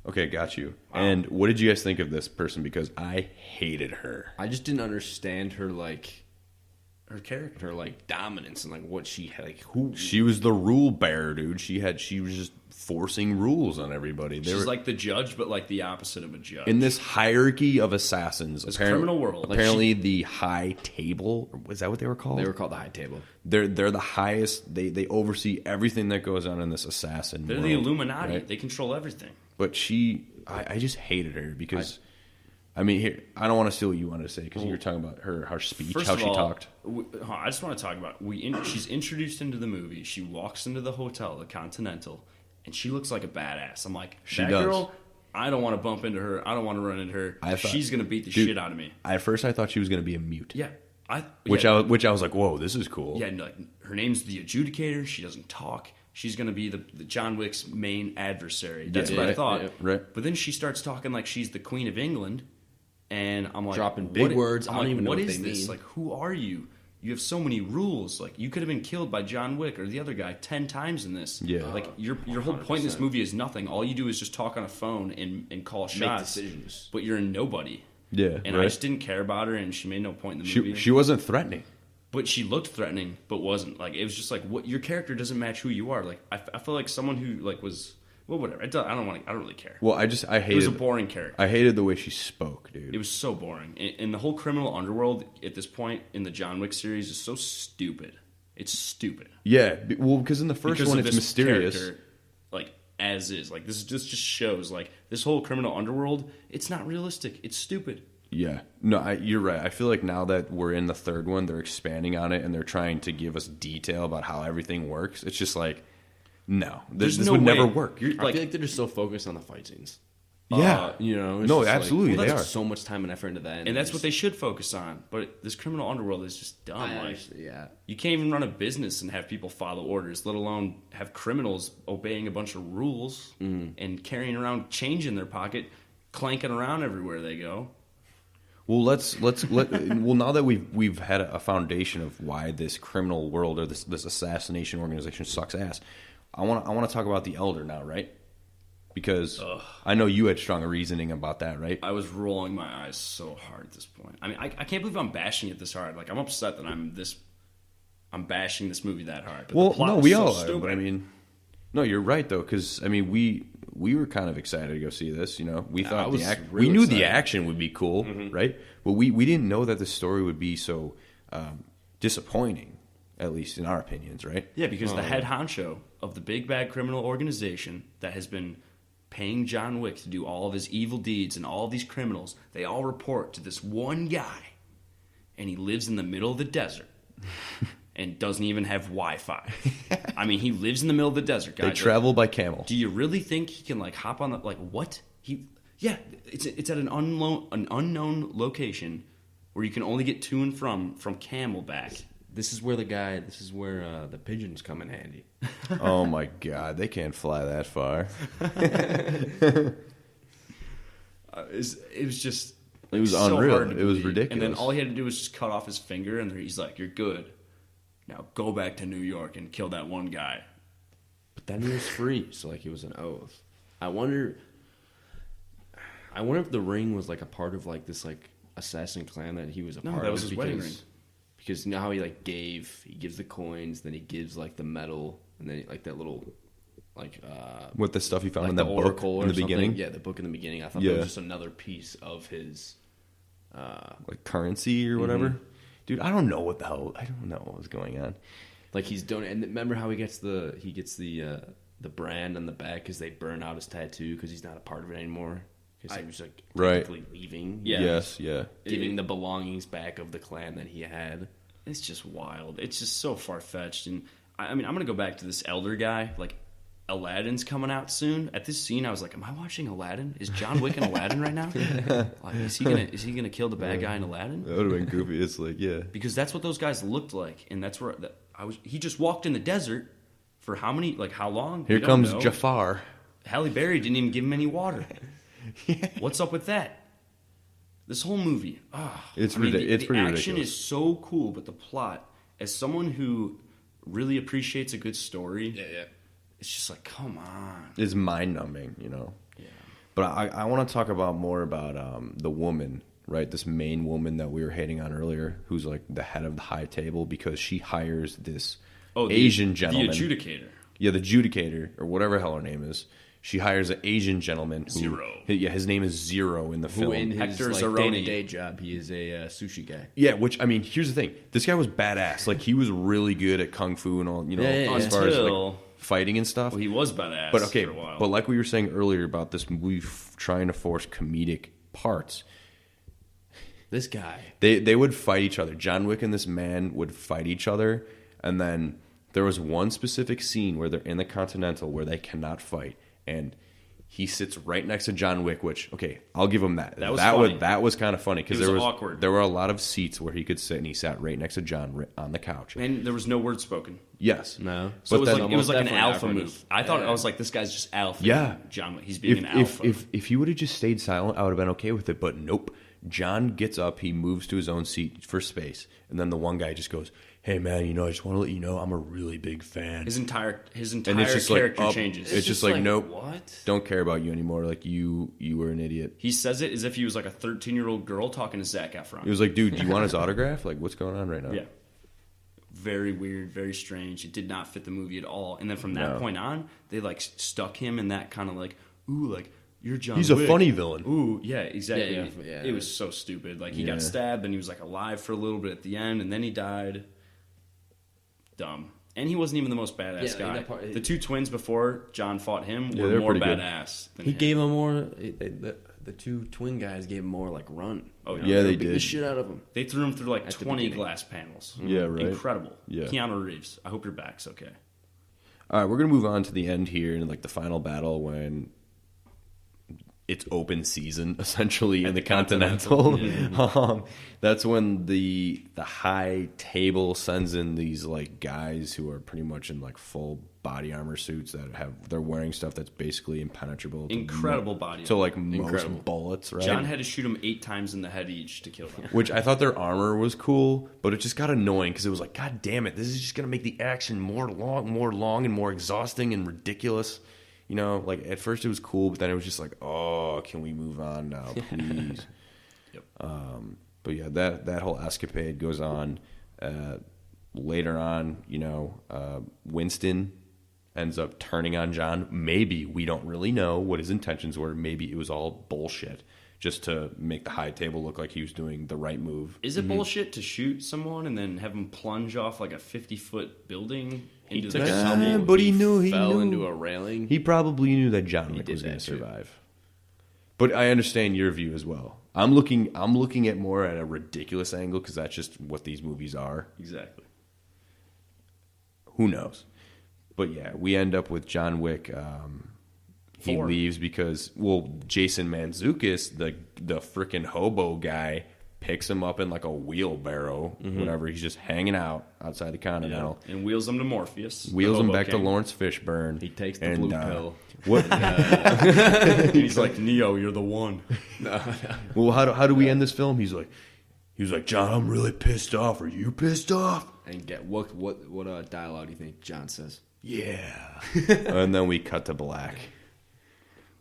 Okay, got you. Wow. And what did you guys think of this person? Because I hated her. I just didn't understand her her character, her dominance, and what she had, who she was the rule bearer, dude. She was just forcing rules on everybody. She's like the judge, but the opposite of a judge in this hierarchy of assassins. This criminal world. Apparently, the high table, was that what they were called? They were called the high table. They're the highest. They oversee everything that goes on in this assassin. They're world, the Illuminati. right? They control everything. But I just hated her because. I mean, here, I don't want to steal what you wanted to say because you were talking about her speech, how she talked. I just want to talk about she's introduced into the movie. She walks into the hotel, the Continental, and she looks like a badass. I'm like, girl, I don't want to bump into her. I don't want to run into her. She's going to beat the shit out of me. At first, I thought she was going to be a mute. Yeah. Which I was like, whoa, this is cool. Yeah, her name's the Adjudicator. She doesn't talk. She's going to be the John Wick's main adversary. That's what I thought. Yeah, right. But then she starts talking like she's the Queen of England. And I'm like, dropping big words. I don't even know what they mean. Like, who are you? You have so many rules. Like, you could have been killed by John Wick or the other guy 10 times in this. Yeah. Like, your whole point in this movie is nothing. All you do is just talk on a phone and call shots. Make decisions. But you're a nobody. Yeah. And I just didn't care about her, and she made no point in the movie. She wasn't threatening. But she looked threatening, but wasn't. Like, it was just like, what your character doesn't match who you are. Like, I feel like someone who was. Well, whatever. I don't really care. Well, I hated. It was a boring character. I hated the way she spoke, dude. It was so boring, and the whole criminal underworld at this point in the John Wick series is so stupid. It's stupid. Yeah, well, because in the first one it's mysterious, as is. Like this just shows this whole criminal underworld. It's not realistic. It's stupid. Yeah, no, you're right. I feel like now that we're in the third one, they're expanding on it and they're trying to give us detail about how everything works. It's just like. No, this would never work. I feel like they're just so focused on the fight scenes. Yeah, no, absolutely, they are so much time and effort into that, and that's what they should focus on. But this criminal underworld is just dumb. You can't even run a business and have people follow orders, let alone have criminals obeying a bunch of rules and carrying around change in their pocket, clanking around everywhere they go. Well, now that we've had a foundation of why this criminal world or this assassination organization sucks ass. I want to talk about the Elder now, right? Because I know you had strong reasoning about that, right? I was rolling my eyes so hard at this point. I mean, I can't believe I'm bashing it this hard. Like, I'm upset that I'm bashing this movie that hard. But well, the plot no, was we so all stupid. are. But I mean, no, you're right though, because I mean, we were kind of excited to go see this. We thought we knew the action would be cool, right? But we didn't know that the story would be so disappointing. At least in our opinions, right? Yeah, because the head honcho of the big bad criminal organization that has been paying John Wick to do all of his evil deeds and all of these criminals, they all report to this one guy, and he lives in the middle of the desert and doesn't even have Wi-Fi. I mean, he lives in the middle of the desert, guys. They travel by camel. Do you really think he can hop on the what? It's at an unknown location where you can only get to and from Camelback. This is where the pigeons come in handy. Oh my God, they can't fly that far. It was just. It was so unreal. Hard to it was believe. ridiculous. And then all he had to do was just cut off his finger, and he's like, "You're good. Now go back to New York and kill that one guy." But then he was free, so it was an oath. I wonder if the ring was a part of this assassin clan that he was a part of. No, that was his wedding ring. Because you know how he gives the coins, then he gives the metal, and then that little with the stuff he found in the that oracle book in the something. beginning. Yeah, the book in the beginning. I thought that was just another piece of his currency or whatever. Dude, I don't know what was going on. He's donating. And remember how he gets the brand on the back because they burn out his tattoo because he's not a part of it anymore. Because he was technically leaving. Yeah. Yes, yeah. Giving the belongings back of the clan that he had. It's just wild. It's just so far-fetched. And I mean, I'm going to go back to this Elder guy. Aladdin's coming out soon. At this scene, I was like, am I watching Aladdin? Is John Wick in Aladdin right now? Is he gonna kill the bad guy in Aladdin? That would have been goofy. It's yeah. Because that's what those guys looked like. And that's where he just walked in the desert for how long? Here comes Jafar. Halle Berry didn't even give him any water. Yeah. What's up with that? This whole movie, it's pretty ridiculous. The action is so cool, but the plot, as someone who really appreciates a good story, it's just come on. It's mind numbing, Yeah. But I want to talk about more about the woman, right? This main woman that we were hating on earlier, who's like the head of the high table, because she hires this Asian gentleman. The adjudicator. Yeah, the adjudicator, or whatever the hell her name is. She hires an Asian gentleman. Zero. Yeah, his name is Zero in the film. Who in his Hector like, Zeroni. day-to-day job, he is a sushi guy. Yeah, which, I mean, here's the thing. This guy was badass. Like, he was really good at kung fu and all, as far as, like, fighting and stuff. Well, he was badass But, okay, for a while. but like we were saying earlier about this movie trying to force comedic parts, This guy. they would fight each other. John Wick and this man would fight each other, and then there was one specific scene where they're in the Continental where they cannot fight, and he sits right next to John Wick, which, okay, I'll give him that. That was funny. That was kind of funny because It was awkward. There were a lot of seats where he could sit, and he sat right next to John on the couch. And there was no word spoken. Yes. No. So But it was like an definitely alpha awkward. move. I thought I was like, this guy's just alpha. Yeah. John Wick. He's being an alpha. If he would have just stayed silent, I would have been okay with it. But nope. John gets up, he moves to his own seat for space, and then the one guy just goes, "Hey man, I just want to let you know I'm a really big fan." His entire And it's just character like, changes. It's just like, nope, What? don't care about you anymore. Like you were an idiot. He says it as if he was like a 13-year-old girl talking to Zac It Efron. was like, dude, do you want his autograph? Like, what's going on right now? Yeah. Very weird, very strange. It did not fit the movie at all. And then from that point on, they like stuck him in that kind of like, ooh, like you're John He's a Wick. funny villain. Ooh, yeah, exactly. Yeah. It was so stupid. Like he Yeah. got stabbed, then he was like alive for a little bit at the end, and then he died. Dumb. And he wasn't even the most badass Yeah, guy. that part- The two twins before John fought him Yeah, were they're more pretty good. badass than He him. gave him more. The two twin guys gave him more like run. Oh, Yeah, they Beat the did. shit out of him. They threw him through like At the 20 beginning. glass panels. Yeah, right. Incredible. Yeah. Keanu Reeves. I hope your back's okay. All right, we're gonna move on to the end here in like the final battle when it's open season essentially in the Continental. That's when the high table sends in these like guys who are pretty much in like full body armor suits that they're wearing stuff that's basically impenetrable. Incredible body to like most Incredible. bullets, right? John had to shoot him 8 times in the head each to kill them. Which I thought their armor was cool, but it just got annoying because it was like, God damn it, this is just gonna make the action more long, and more exhausting and ridiculous. Like at first it was cool, but then it was just like, oh, can we move on now, please? Yep. But yeah, that whole escapade goes on. Later on, Winston ends up turning on John. Maybe, we don't really know what his intentions were. Maybe it was all bullshit, just to make the high table look like he was doing the right move. Is it bullshit to shoot someone and then have him plunge off like a 50-foot building into took the a stumble? tumble. But he knew fell into a railing. He probably knew that John Wick did was going to that too. survive. But I understand your view as well. I'm looking at more at a ridiculous angle because that's just what these movies are. Exactly. Who knows? But yeah, we end up with John Wick. He 4. leaves because, Jason Mantzoukas, the freaking hobo guy, picks him up in like a wheelbarrow, whatever. He's just hanging out outside the Continental. And wheels him to Morpheus. Wheels the him hobo back to king. Lawrence Fishburne. He takes the blue pill. What? And he's like, Neo, you're the one. Well, how do we end this film? He was like, John, I'm really pissed off. Are you pissed off? And get what dialogue do you think John says? Yeah. And then we cut to black.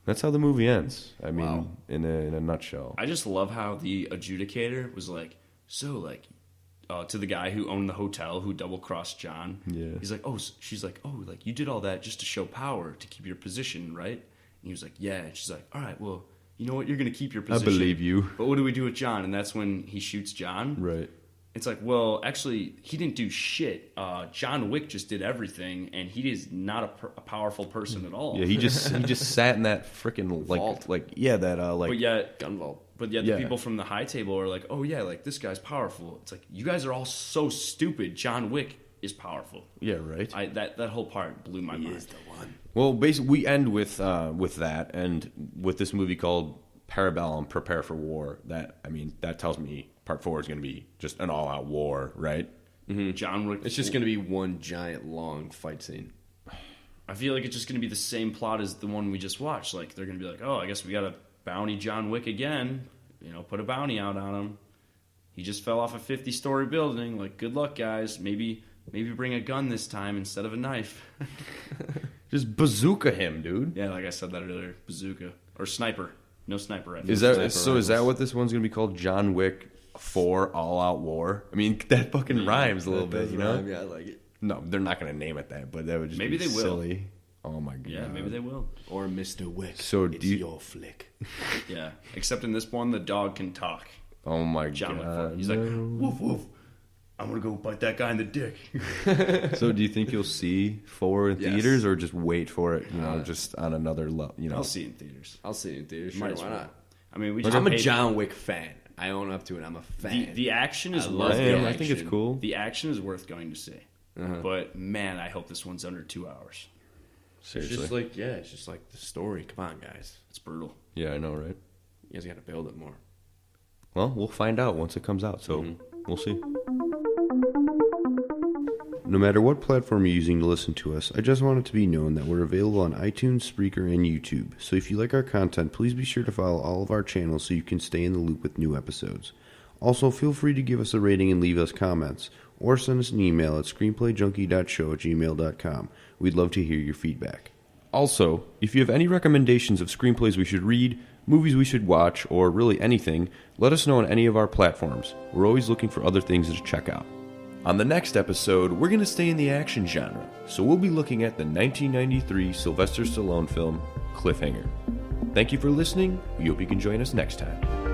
That's how the movie ends. I mean, Wow. in a nutshell. I just love how the adjudicator was like, to the guy who owned the hotel who double-crossed John. Yeah. He's like, she's like, like you did all that just to show power, to keep your position, right? And he was like, yeah. And she's like, all right, well, you know what? You're going to keep your position. believe you. But what do we do with John? And that's when he shoots John. Right. It's like, well, actually, he didn't do shit. John Wick just did everything, and he is not a powerful person at all. Yeah, he just sat in that freaking Vault. But yet, Gun vault. But yet Yeah. the people from the high table are like, oh yeah, like this guy's powerful. It's like, you guys are all so stupid. John Wick is powerful. yeah, right. That whole part blew my mind. Well, basically, we end with that, and with this movie called Parabellum, Prepare for War. That tells me Part 4 is going to be just an all-out war, right? John Wick. It's just going to be one giant long fight scene. I feel like it's just going to be the same plot as the one we just watched. Like they're going to be like, oh, I guess we got to bounty John Wick again. Put a bounty out on him. He just fell off a 50-story building. Like, good luck, guys. Maybe bring a gun this time instead of a knife. Just bazooka him, dude. Yeah, like I said that earlier. Bazooka. Or Sniper. No Sniper. Is that what this one's gonna be called? John Wick 4 All Out War? I mean, that fucking rhymes a little bit, you know? Yeah, I like it. No, they're not gonna name it that, but that would just Maybe be they will. silly. Oh my god. Yeah, maybe they will. Or Mr. Wick. So it's do you- your flick. Yeah. Except in this one, the dog can talk. Oh my John Wick 4. god. He's like, woof, woof. I'm going to go bite that guy in the dick. So do you think you'll see 4 in Yes. theaters, or just wait for it, just on another level, I'll see it in theaters. I'll see it in theaters. Might Sure, as why well. not? I mean, we I'm a paid- John Wick fan. I own up to it. I'm a fan. The action is I worth love I, the going. I think it's action. cool. The action is worth going to see. Uh-huh. But man, I hope this one's under 2 hours. It's Seriously. just like it's just like the story. Come on, guys. It's brutal. Yeah, I know, right? You guys got to build it more. Well, we'll find out once it comes out, so we'll see. No matter what platform you're using to listen to us, I just want it to be known that we're available on iTunes, Spreaker, and YouTube. So if you like our content, please be sure to follow all of our channels so you can stay in the loop with new episodes. Also, feel free to give us a rating and leave us comments, or send us an email at screenplayjunkie.show@gmail.com. We'd love to hear your feedback. Also, if you have any recommendations of screenplays we should read, movies we should watch, or really anything, let us know on any of our platforms. We're always looking for other things to check out. On the next episode, we're going to stay in the action genre, so we'll be looking at the 1993 Sylvester Stallone film, Cliffhanger. Thank you for listening. We hope you can join us next time.